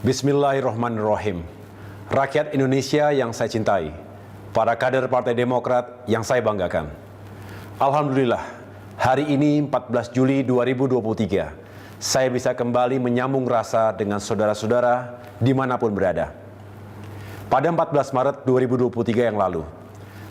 Bismillahirrahmanirrahim. Rakyat Indonesia yang saya cintai, para kader Partai Demokrat yang saya banggakan. Alhamdulillah, hari ini 14 Juli 2023, saya bisa kembali menyambung rasa dengan saudara-saudara dimanapun berada. Pada 14 Maret 2023 yang lalu,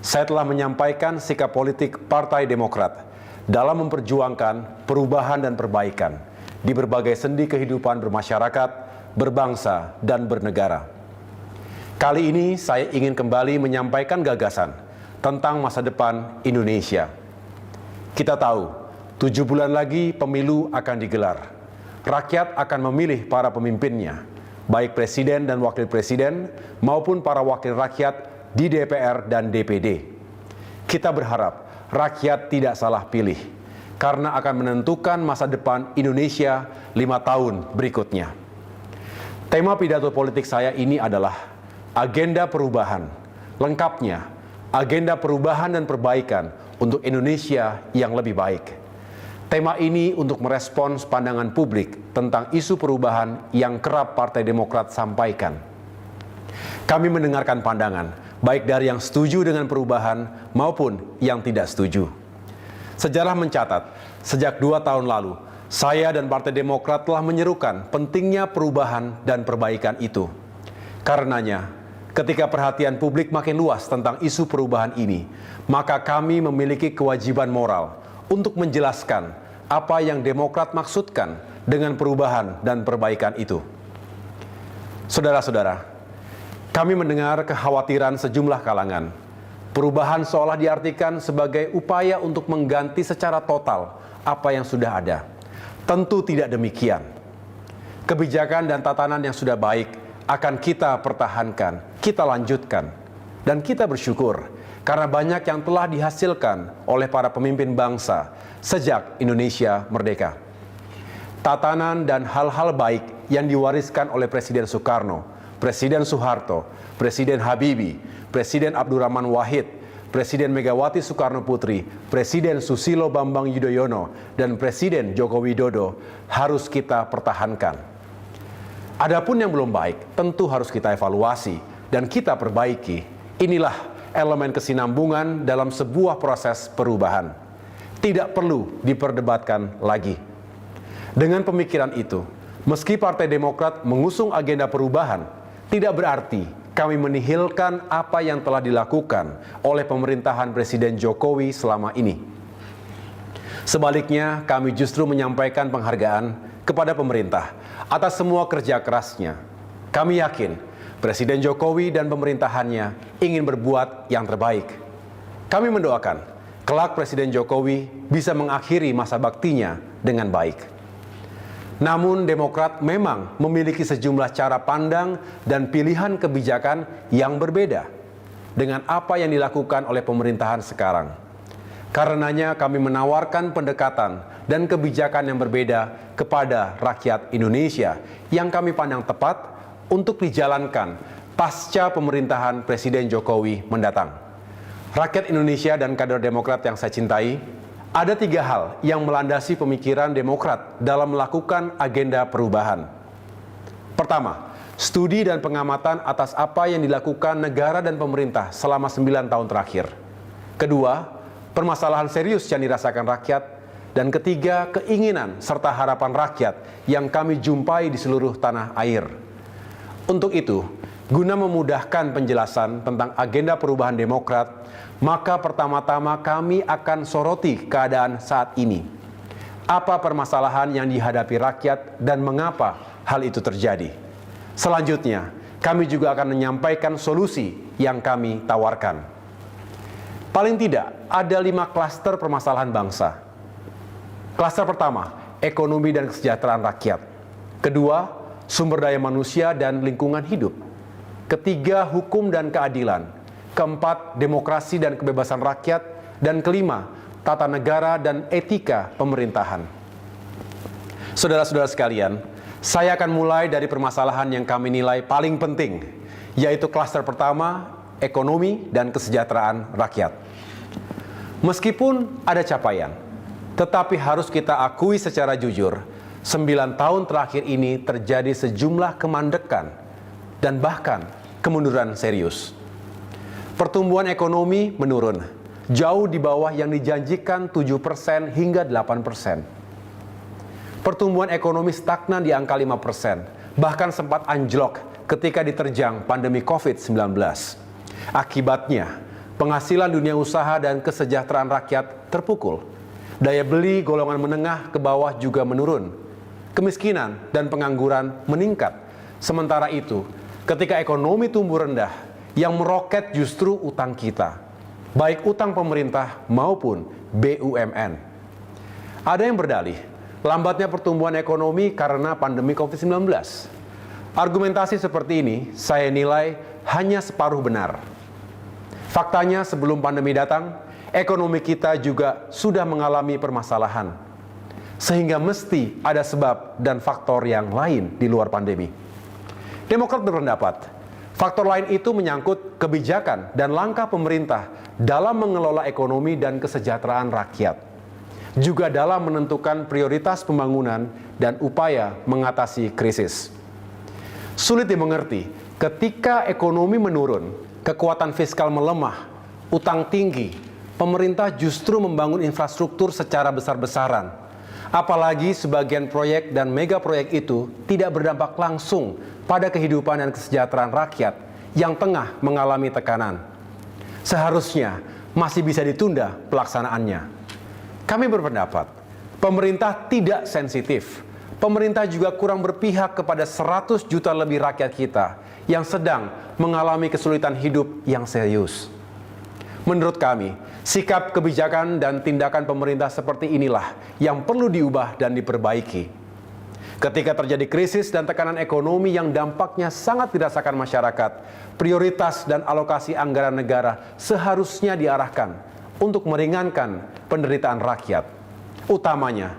saya telah menyampaikan sikap politik Partai Demokrat dalam memperjuangkan perubahan dan perbaikan di berbagai sendi kehidupan bermasyarakat, berbangsa, dan bernegara. Kali ini saya ingin kembali menyampaikan gagasan tentang masa depan Indonesia. Kita tahu, 7 bulan lagi pemilu akan digelar. Rakyat akan memilih para pemimpinnya, baik presiden dan wakil presiden maupun para wakil rakyat di DPR dan DPD. Kita berharap rakyat tidak salah pilih, karena akan menentukan masa depan Indonesia 5 tahun berikutnya. Tema pidato politik saya ini adalah agenda perubahan, lengkapnya agenda perubahan dan perbaikan untuk Indonesia yang lebih baik. Tema ini untuk merespons pandangan publik tentang isu perubahan yang kerap Partai Demokrat sampaikan. Kami mendengarkan pandangan, baik dari yang setuju dengan perubahan maupun yang tidak setuju. Sejarah mencatat, sejak 2 tahun lalu, saya dan Partai Demokrat telah menyerukan pentingnya perubahan dan perbaikan itu. Karenanya, ketika perhatian publik makin luas tentang isu perubahan ini, maka kami memiliki kewajiban moral untuk menjelaskan apa yang Demokrat maksudkan dengan perubahan dan perbaikan itu. Saudara-saudara, kami mendengar kekhawatiran sejumlah kalangan. Perubahan seolah diartikan sebagai upaya untuk mengganti secara total apa yang sudah ada. Tentu tidak demikian. Kebijakan dan tatanan yang sudah baik akan kita pertahankan, kita lanjutkan, dan kita bersyukur karena banyak yang telah dihasilkan oleh para pemimpin bangsa sejak Indonesia merdeka. Tatanan dan hal-hal baik yang diwariskan oleh Presiden Soekarno, Presiden Soeharto, Presiden Habibie, Presiden Abdurrahman Wahid, Presiden Megawati Soekarno Putri, Presiden Susilo Bambang Yudhoyono, dan Presiden Joko Widodo harus kita pertahankan. Adapun yang belum baik tentu harus kita evaluasi dan kita perbaiki. Inilah elemen kesinambungan dalam sebuah proses perubahan. Tidak perlu diperdebatkan lagi. Dengan pemikiran itu, meski Partai Demokrat mengusung agenda perubahan, tidak berarti kami menihilkan apa yang telah dilakukan oleh pemerintahan Presiden Jokowi selama ini. Sebaliknya, kami justru menyampaikan penghargaan kepada pemerintah atas semua kerja kerasnya. Kami yakin Presiden Jokowi dan pemerintahannya ingin berbuat yang terbaik. Kami mendoakan kelak Presiden Jokowi bisa mengakhiri masa baktinya dengan baik. Namun Demokrat memang memiliki sejumlah cara pandang dan pilihan kebijakan yang berbeda dengan apa yang dilakukan oleh pemerintahan sekarang. Karenanya kami menawarkan pendekatan dan kebijakan yang berbeda kepada rakyat Indonesia yang kami pandang tepat untuk dijalankan pasca pemerintahan Presiden Jokowi mendatang. Rakyat Indonesia dan kader Demokrat yang saya cintai, ada 3 hal yang melandasi pemikiran Demokrat dalam melakukan agenda perubahan. Pertama, studi dan pengamatan atas apa yang dilakukan negara dan pemerintah selama 9 tahun terakhir. Kedua, permasalahan serius yang dirasakan rakyat. Dan ketiga, keinginan serta harapan rakyat yang kami jumpai di seluruh tanah air. Untuk itu, guna memudahkan penjelasan tentang agenda perubahan Demokrat, maka pertama-tama kami akan soroti keadaan saat ini. Apa permasalahan yang dihadapi rakyat dan mengapa hal itu terjadi? Selanjutnya, kami juga akan menyampaikan solusi yang kami tawarkan. Paling tidak, ada 5 klaster permasalahan bangsa. Klaster pertama, ekonomi dan kesejahteraan rakyat. Kedua, sumber daya manusia dan lingkungan hidup. Ketiga, hukum dan keadilan. Keempat, demokrasi dan kebebasan rakyat. Dan kelima, tata negara dan etika pemerintahan. Saudara-saudara sekalian, saya akan mulai dari permasalahan yang kami nilai paling penting, yaitu klaster pertama, ekonomi dan kesejahteraan rakyat. Meskipun ada capaian, tetapi harus kita akui secara jujur, 9 tahun terakhir ini terjadi sejumlah kemandekan dan bahkan kemunduran serius. Pertumbuhan ekonomi menurun, jauh di bawah yang dijanjikan 7% hingga 8%. Pertumbuhan ekonomi stagnan di angka 5%, bahkan sempat anjlok ketika diterjang pandemi COVID-19. Akibatnya, penghasilan dunia usaha dan kesejahteraan rakyat terpukul. Daya beli golongan menengah ke bawah juga menurun. Kemiskinan dan pengangguran meningkat. Sementara itu, ketika ekonomi tumbuh rendah, yang meroket justru utang kita, baik utang pemerintah maupun BUMN. Ada yang berdalih, lambatnya pertumbuhan ekonomi karena pandemi COVID-19. Argumentasi seperti ini saya nilai hanya separuh benar. Faktanya sebelum pandemi datang, ekonomi kita juga sudah mengalami permasalahan. Sehingga mesti ada sebab dan faktor yang lain di luar pandemi. Demokrat berpendapat, faktor lain itu menyangkut kebijakan dan langkah pemerintah dalam mengelola ekonomi dan kesejahteraan rakyat. Juga dalam menentukan prioritas pembangunan dan upaya mengatasi krisis. Sulit dimengerti ketika ekonomi menurun, kekuatan fiskal melemah, utang tinggi, pemerintah justru membangun infrastruktur secara besar-besaran. Apalagi sebagian proyek dan mega proyek itu tidak berdampak langsung pada kehidupan dan kesejahteraan rakyat yang tengah mengalami tekanan. Seharusnya masih bisa ditunda pelaksanaannya. Kami berpendapat, pemerintah tidak sensitif. Pemerintah juga kurang berpihak kepada 100 juta lebih rakyat kita yang sedang mengalami kesulitan hidup yang serius. Menurut kami, sikap kebijakan dan tindakan pemerintah seperti inilah yang perlu diubah dan diperbaiki. Ketika terjadi krisis dan tekanan ekonomi yang dampaknya sangat dirasakan masyarakat, prioritas dan alokasi anggaran negara seharusnya diarahkan untuk meringankan penderitaan rakyat, utamanya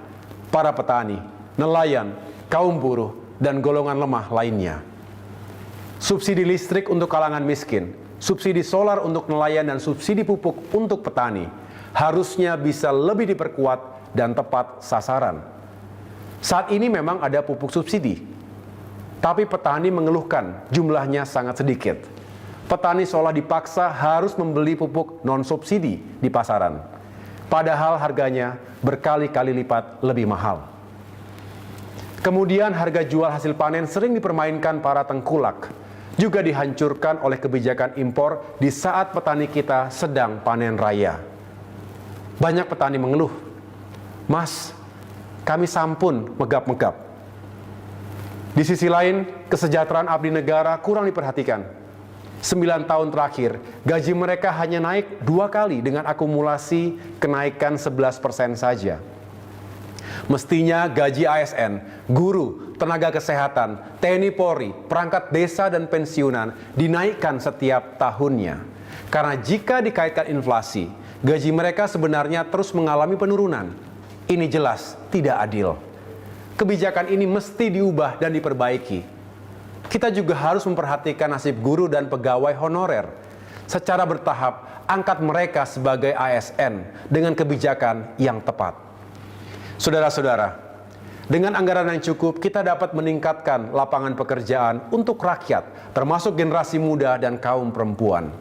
para petani, nelayan, kaum buruh, dan golongan lemah lainnya. Subsidi listrik untuk kalangan miskin, subsidi solar untuk nelayan, dan subsidi pupuk untuk petani harusnya bisa lebih diperkuat dan tepat sasaran. Saat ini memang ada pupuk subsidi, tapi petani mengeluhkan jumlahnya sangat sedikit. Petani seolah dipaksa harus membeli pupuk non-subsidi di pasaran, padahal harganya berkali-kali lipat lebih mahal. Kemudian harga jual hasil panen sering dipermainkan para tengkulak, juga dihancurkan oleh kebijakan impor di saat petani kita sedang panen raya. Banyak petani mengeluh, "Mas, kami sampun megap-megap." Di sisi lain, kesejahteraan abdi negara kurang diperhatikan. 9 tahun terakhir, gaji mereka hanya naik 2 kali dengan akumulasi kenaikan 11% saja. Mestinya gaji ASN, guru, tenaga kesehatan, TNI Polri, perangkat desa dan pensiunan dinaikkan setiap tahunnya. Karena jika dikaitkan inflasi, gaji mereka sebenarnya terus mengalami penurunan. Ini jelas tidak adil. Kebijakan ini mesti diubah dan diperbaiki. Kita juga harus memperhatikan nasib guru dan pegawai honorer. Secara bertahap, angkat mereka sebagai ASN dengan kebijakan yang tepat. Saudara-saudara, dengan anggaran yang cukup, kita dapat meningkatkan lapangan pekerjaan untuk rakyat, termasuk generasi muda dan kaum perempuan.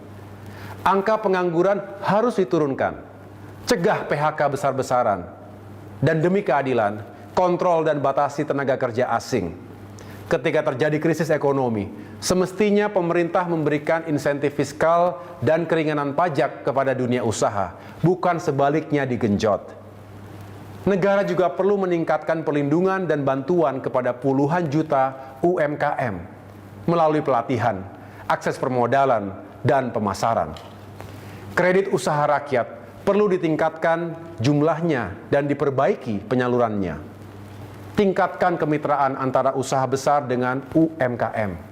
Angka pengangguran harus diturunkan, cegah PHK besar-besaran, dan demi keadilan, kontrol dan batasi tenaga kerja asing. Ketika terjadi krisis ekonomi, semestinya pemerintah memberikan insentif fiskal dan keringanan pajak kepada dunia usaha, bukan sebaliknya digenjot. Negara juga perlu meningkatkan perlindungan dan bantuan kepada puluhan juta UMKM melalui pelatihan, akses permodalan, dan pemasaran. Kredit usaha rakyat perlu ditingkatkan jumlahnya dan diperbaiki penyalurannya. Tingkatkan kemitraan antara usaha besar dengan UMKM.